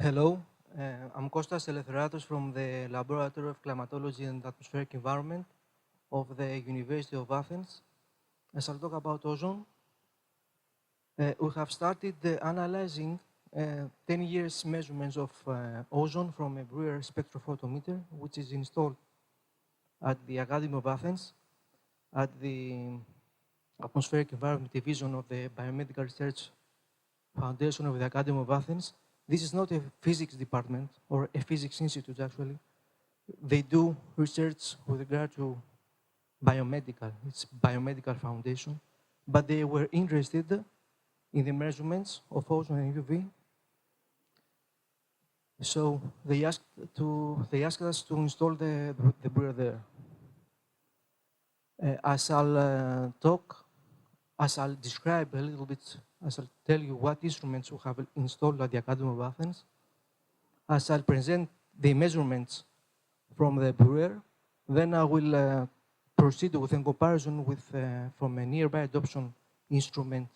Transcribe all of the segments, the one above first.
Hello, I'm Kostas Eleftheratos from the Laboratory of Climatology and Atmospheric Environment of the University of Athens. As I'll talk about ozone, we have started analyzing 10 years measurements of ozone from a Brewer Spectrophotometer, which is installed at the Academy of Athens, at the Atmospheric Environment Division of the Biomedical Research Foundation of the Academy of Athens. This is not a physics department or a physics institute, actually. They do research with regard to biomedical. It's biomedical foundation. But they were interested in the measurements of ozone and UV. So they asked us to install the brewer there. As I'll describe a little bit, as I'll tell you what instruments we have installed at the Academy of Athens, as I'll present the measurements from the brewer, then I will proceed with a comparison with from a nearby adoption instrument.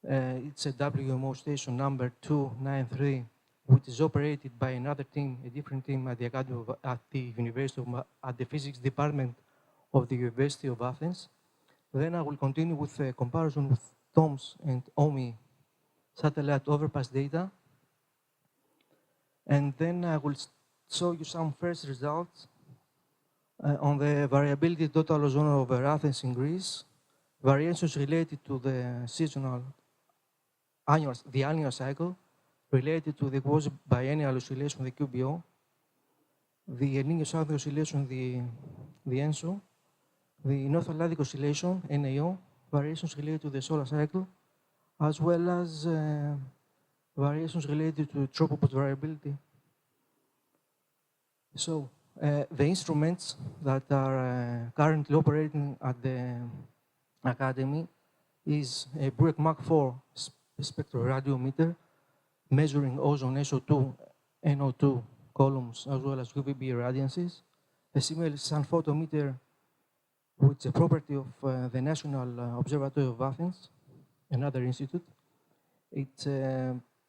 It's a WMO station number 293, which is operated by another team, a different team at the Academy of, at the physics department of the University of Athens. Then I will continue with a comparison with TOMS and OMI satellite overpass data. And then I will show you some first results on the variability total ozone over Athens in Greece, variations related to the annual cycle, related to the quasi-biennial oscillation, the QBO, the El Niño South oscillation, the ENSO, the North Atlantic oscillation, NAO, variations related to the solar cycle, as well as variations related to tropopause variability. So the instruments that are currently operating at the Academy is a Brewer Mark 4 spectroradiometer measuring ozone SO2, NO2 columns, as well as UVB irradiances, a similar sun photometer, which is a property of the National Observatory of Athens, another institute. It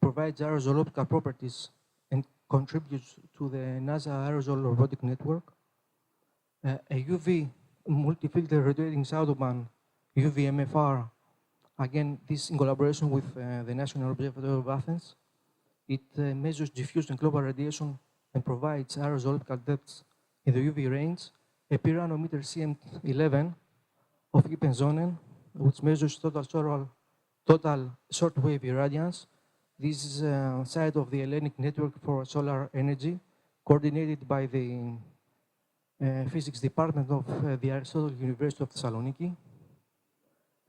provides aerosol optical properties and contributes to the NASA aerosol robotic network. A UV multi-filter rotating Sauterband UV-MFR, again, this in collaboration with the National Observatory of Athens. It measures diffuse and global radiation and provides aerosol optical depths in the UV range. A pyranometer CM11 of Ippenzonen, which measures total shortwave irradiance. This is a site of the Hellenic Network for Solar Energy, coordinated by the Physics Department of the Aristotle University of Thessaloniki,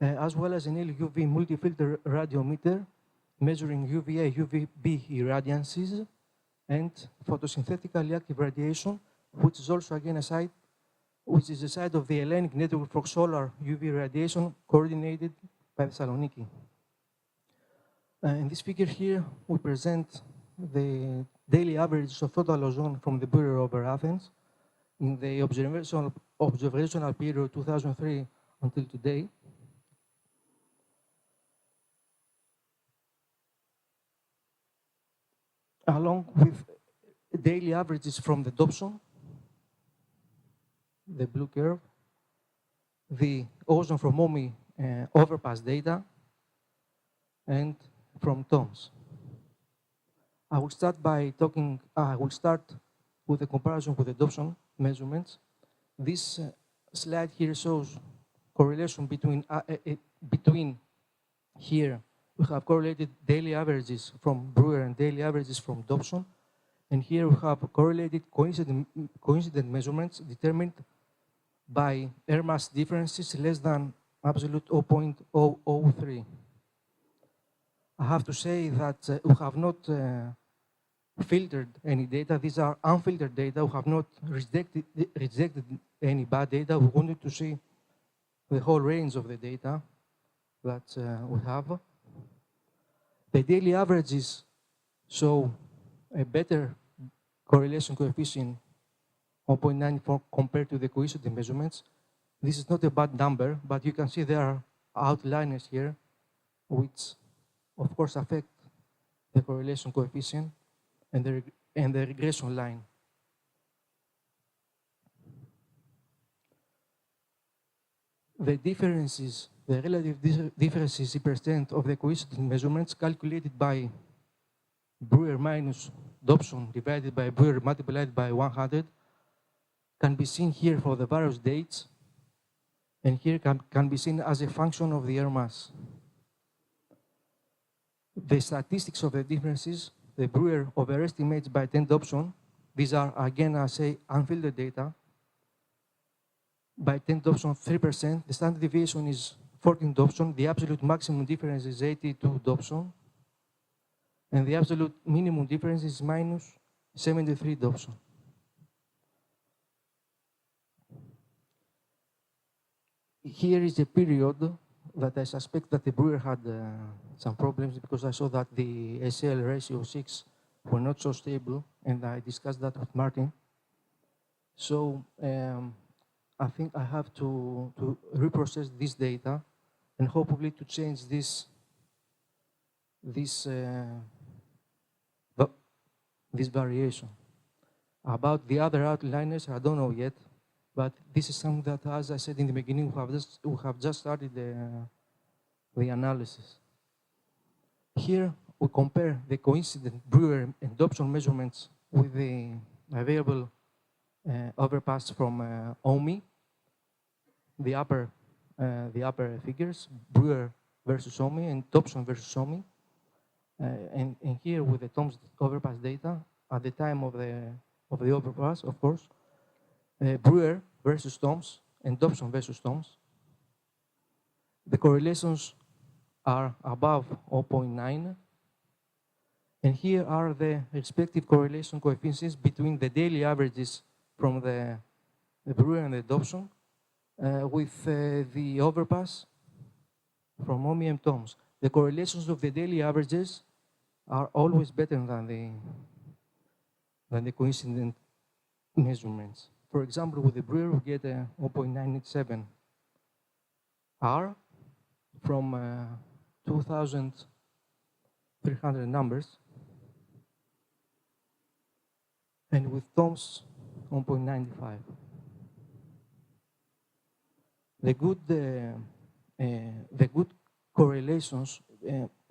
as well as an LUV multi-filter radiometer measuring UVA, UVB irradiances and photosynthetically active radiation, which is also again a site of the Hellenic Network for Solar UV Radiation, coordinated by Thessaloniki. In this figure here, we present the daily averages of total ozone from the Brewer over Athens in the observational period 2003 until today. Along with daily averages from the Dobson, the blue curve, the ozone from OMI overpass data, and from TOMS. I will start with a comparison with the Dobson measurements. This slide here shows correlation between here. We have correlated daily averages from Brewer and daily averages from Dobson. And here we have correlated coincident measurements determined by air mass differences less than absolute 0.003. I have to say that we have not filtered any data. These are unfiltered data. We have not rejected any bad data. We wanted to see the whole range of the data that we have. The daily averages show a better correlation coefficient 0.94 compared to the coincident measurements. This is not a bad number, but you can see there are outliers here, which of course affect the correlation coefficient. and the regression line. The differences, the relative differences in percent of the coincident measurements calculated by Brewer minus Dobson divided by Brewer multiplied by 100 can be seen here for the various dates, and here can be seen as a function of the air mass. The statistics of the differences, the Brewer overestimates by 10 Dobson. These are, again, I say, unfiltered data. By 10 Dobson, 3%. The standard deviation is 14 Dobson. The absolute maximum difference is 82 Dobson. And the absolute minimum difference is minus 73 Dobson. Here is a period that I suspect that the Brewer had some problems, because I saw that the SL ratio 6 were not so stable, and I discussed that with Martin. So I think I have to reprocess this data and hopefully to change this variation. About the other outliners, I don't know yet, but this is something that, as I said in the beginning, we have just started the analysis. Here we compare the coincident Brewer and Dobson measurements with the available overpass from OMI, the upper figures, Brewer versus OMI and Dobson versus OMI. And here with the TOMS overpass data at the time of the overpass, of course, Brewer versus TOMS and Dobson versus TOMS. The correlations are above 0.9. And here are the respective correlation coefficients between the daily averages from the Brewer and the Dobson with the overpass from OMI and TOMS. The correlations of the daily averages are always better than the coincident measurements. For example, with the Brewer, we get a 0.987 R from 2,300 numbers, and with TOMS, 1.95. The good correlations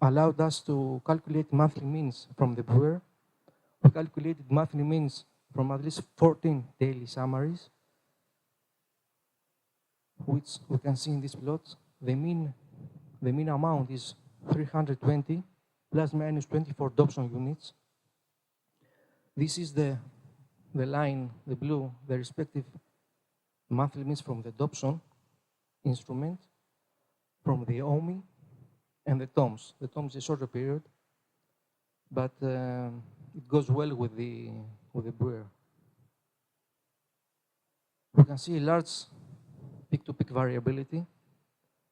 allowed us to calculate monthly means from the Brewer. We calculated monthly means from at least 14 daily summaries, which we can see in this plot. The mean amount is 320 plus minus 24 Dobson units. This is the line, the blue, the respective monthly means from the Dobson instrument, from the OMI, and the TOMS. The TOMS is a shorter period, but it goes well with the Brewer. We can see a large peak-to-peak variability,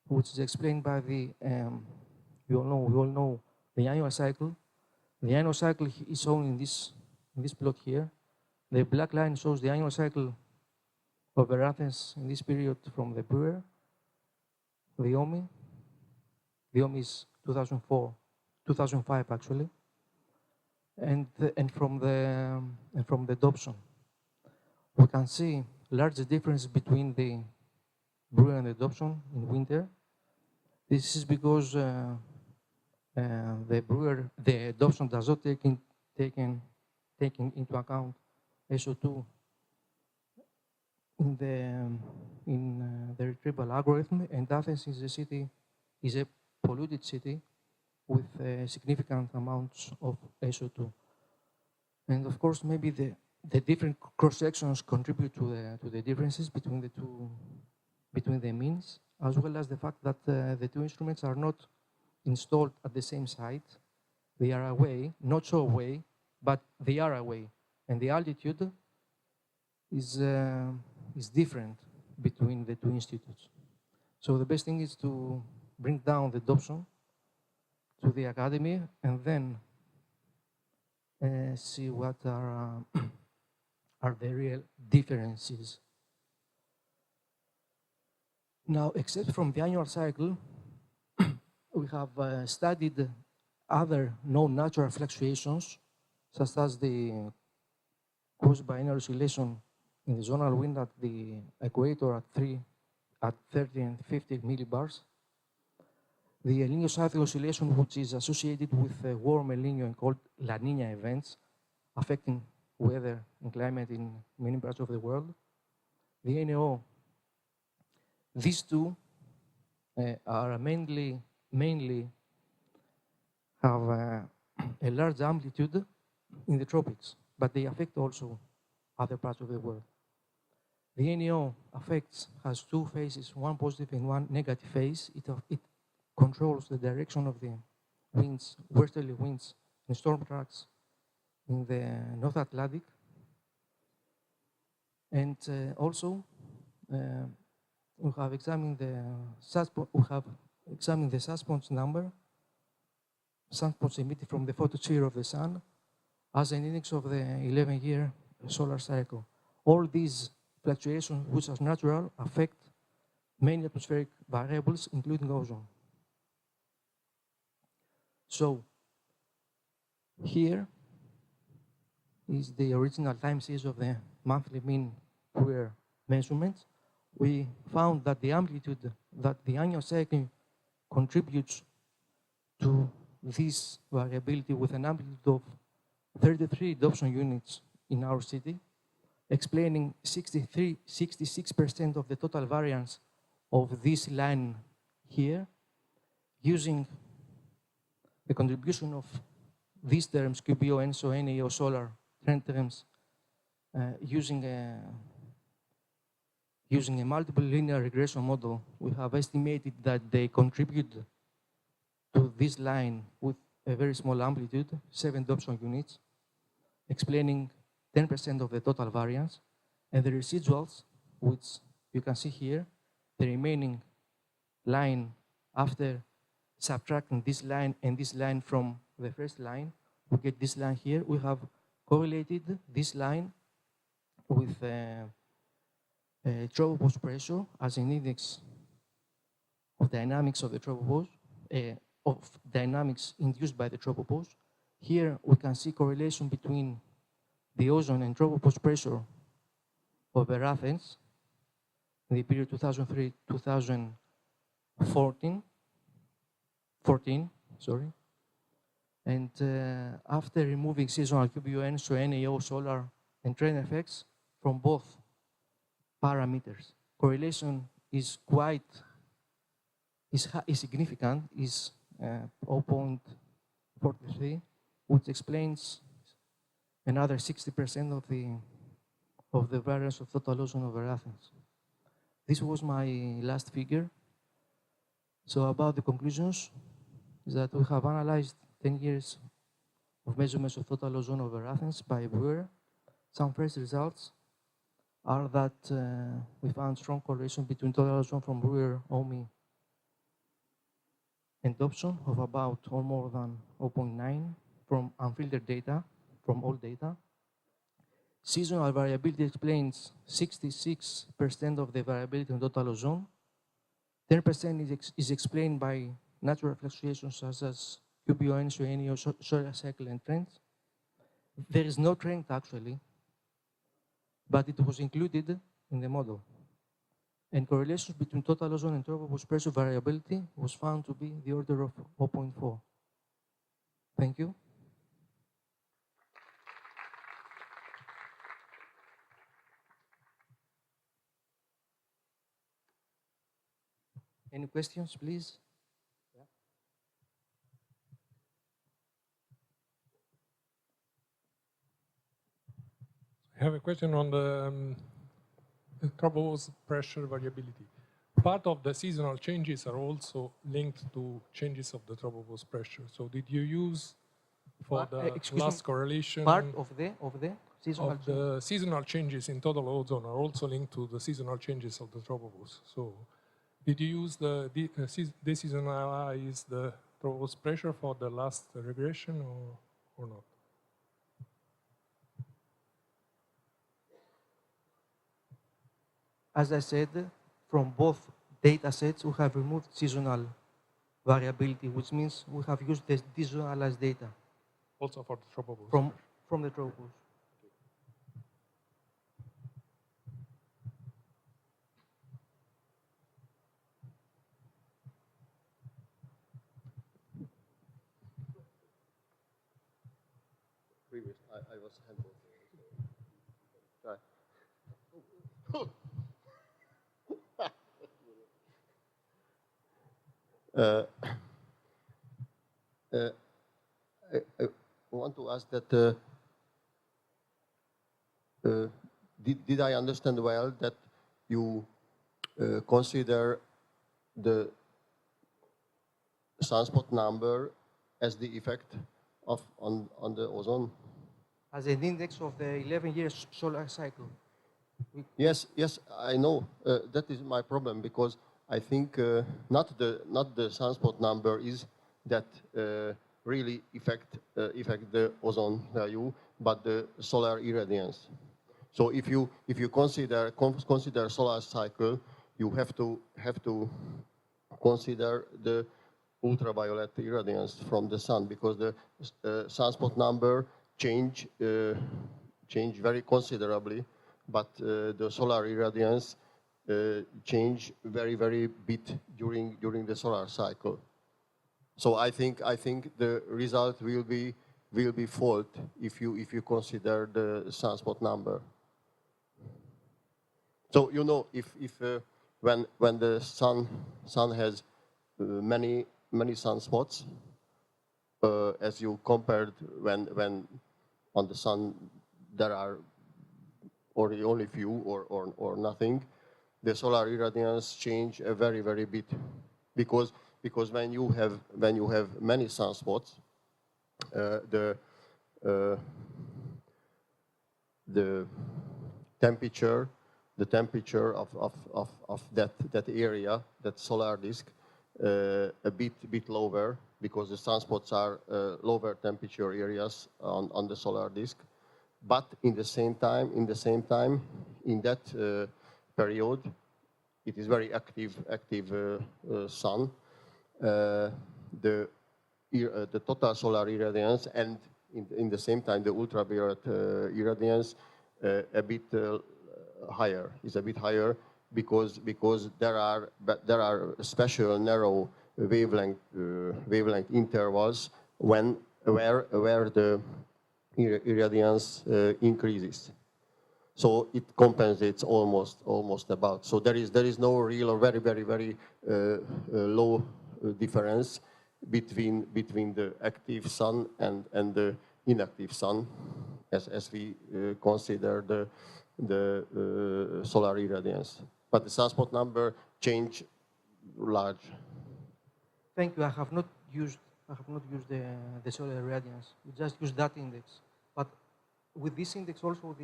which is explained by the, we all know the annual cycle. The annual cycle is shown in this plot here. The black line shows the annual cycle over Athens in this period from the Brewer. The OMI is 2005 actually, and from the Dobson. We can see large difference between the Brewer and the Dobson in winter. This is because the Dobson does not take into account SO2 in the retrieval algorithm, and Athens is a polluted city with significant amounts of SO2. And of course, maybe the different cross-sections contribute to the differences between the means, as well as the fact that the two instruments are not installed at the same site. They are away, not so away, but they are away. And the altitude is different between the two institutes. So the best thing is to bring down the Dobson to the academy and then see what are the real differences. Now, except from the annual cycle, we have studied other known natural fluctuations such as the cross-binary oscillation in the zonal wind at the equator at 30 and 50 millibars, the El Niño cycle oscillation, which is associated with warm El Niño and called La Niña events, affecting weather and climate in many parts of the world. The NO, these two are mainly have a large amplitude in the tropics, but they affect also other parts of the world. The NO has two phases, one positive and one negative phase. It controls the direction of the winds, westerly winds and storm tracks in the North Atlantic. And also, we have examined the sunspots number, sunspots emitted from the photosphere of the sun, as an index of the 11-year solar cycle. All these fluctuations, which are natural, affect many atmospheric variables, including ozone. So here is the original time series of the monthly mean Brewer measurements. We found that the amplitude that the annual cycle contributes to this variability with an amplitude of 33 adoption units in our city, explaining 66% of the total variance of this line here, using the contribution of these terms, QBO, NSO, NAO, solar, trend terms, using a multiple linear regression model. We have estimated that they contribute to this line with a very small amplitude, 7 adoption units, explaining 10% of the total variance, and the residuals, which you can see here, the remaining line after subtracting this line and this line from the first line, we get this line here. We have correlated this line with tropopause pressure as an index of dynamics of the tropopause, of dynamics induced by the tropopause. Here we can see correlation between the ozone and tropopause pressure over Athens in the period 2003-2014. And after removing seasonal QBON, so NAO, solar, and trend effects from both parameters, correlation is significant, is 0.43, which explains another 60% of the variance of total ozone over Athens. This was my last figure. So about the conclusions, is that we have analyzed 10 years of measurements of total ozone over Athens by Brewer. Some first results are that we found strong correlation between total ozone from Brewer, OMI, and adoption of about or more than 0.9 from unfiltered data, from all data. Seasonal variability explains 66% of the variability in total ozone. 10% is explained by natural fluctuations such as QBON, NAO, solar cycle, and trends. There is no trend actually, but it was included in the model. And correlations between total ozone and tropopause pressure variability was found to be the order of 0.4. Thank you. Any questions, please? Yeah. I have a question on the tropopause pressure variability. Part of the seasonal changes are also linked to changes of the tropopause pressure. So did you use for the last correlation? Part of the seasonal seasonal changes in total ozone are also linked to the seasonal changes of the tropopause. So did you use deseasonalize the tropopause pressure for the last regression or not? As I said, from both data sets, we have removed seasonal variability, which means we have used the deseasonalized data. Also for the tropopause? from the tropos. Previous, I was handled. I want to ask that, did I understand well that you consider the sunspot number as the effect on the ozone? As an index of the 11 years solar cycle. Yes, I know. That is my problem, because I think not the sunspot number is that really affect the ozone value, but the solar irradiance. So if you consider solar cycle, you have to consider the ultraviolet irradiance from the sun, because the sunspot number change very considerably, but the solar irradiance change very bit during the solar cycle. So I think the result will be fault if you consider the sunspot number. So you know, if when the sun has many sunspots, as you compared when on the sun there are only few or nothing, the solar irradiance change a very bit, because when you have many sunspots, the temperature of that area, that solar disk, a bit lower, because the sunspots are lower temperature areas on the solar disk. But in the same time, in that period, it is very active sun. The total solar irradiance, and in the same time the ultraviolet irradiance a bit higher, because there are special narrow wavelength intervals where the irradiance increases. So it compensates almost about. So there is no real or very low difference between the active sun and the inactive sun, as we consider the solar irradiance. But the sunspot number change large. Thank you. I have not used the solar irradiance. We just use that index. But with this index also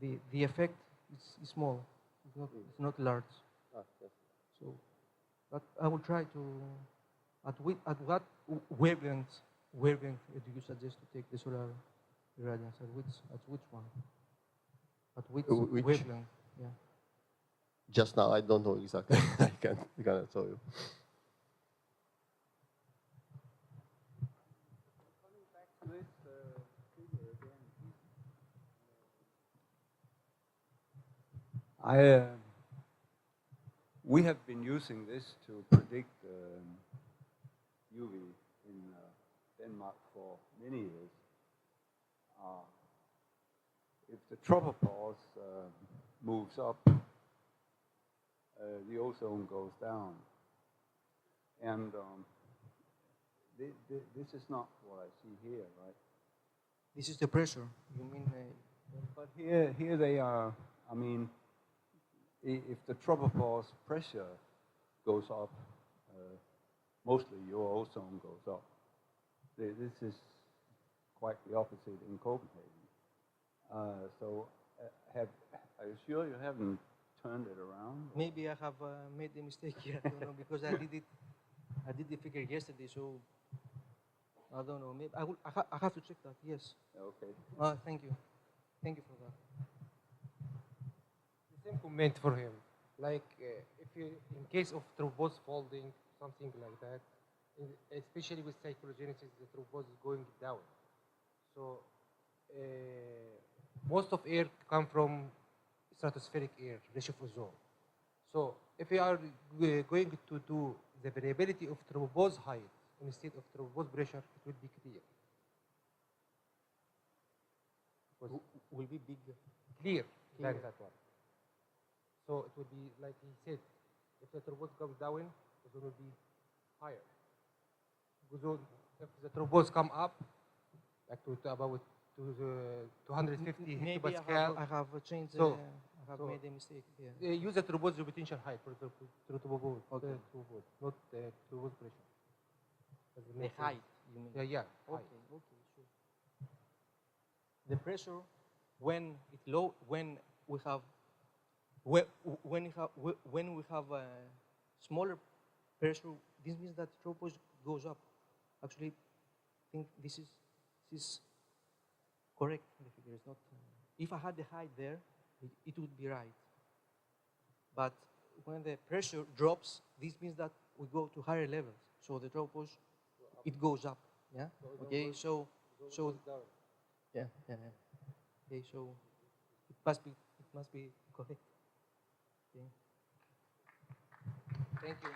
the effect is small. It's not large. Yes. So, but I will try to. At what wavelength do you suggest to take the solar irradiance? At which one? At which wavelength? Yeah. Just now, I don't know exactly. I cannot tell you. Coming back to this figure again, we have been using this to predict UV in Denmark for many years. If the tropopause moves up, the ozone goes down. And this is not what I see here, right? This is the pressure. You mean? But here they are. I mean, if the tropopause pressure goes up, mostly your ozone goes up. This is quite the opposite in Copenhagen. So, are you sure you haven't turned it around? Maybe I have made a mistake here. I don't know, because I did the figure yesterday, so I don't know. Maybe I have to check that. Yes. Okay. Thank you for that. The same comment for him. Like if you, in case of tropopause folding, something like that, especially with cyclogenesis, the tropopause is going down. So most of air come from stratospheric air, rich of ozone. So if we are going to do the variability of tropopause height instead of tropopause pressure, it will be clear. Will be bigger. Clear than Clear. that one. So it will be like he said, if the tropopause comes down, ozone will be higher. Ozone, if the tropopause come up, like to about to the 250 Maybe hectopascal, I have changed. So- I have so- made a mistake. Yeah. use the tropopause potential height for the tropopause, Okay. not the tropopause pressure. Does it The make sense? height, you mean? Yeah, Okay, height. okay, sure. The pressure when it low, when we have when we have a smaller pressure, this means that tropopause goes up. Actually, I think this is correct. The figure is not. If I had the height there, it would be right. But when the pressure drops, this means that we go to higher levels. So the tropopause, it goes up. Yeah. Okay. So yeah. Okay. So it must be correct. Okay. Thank you.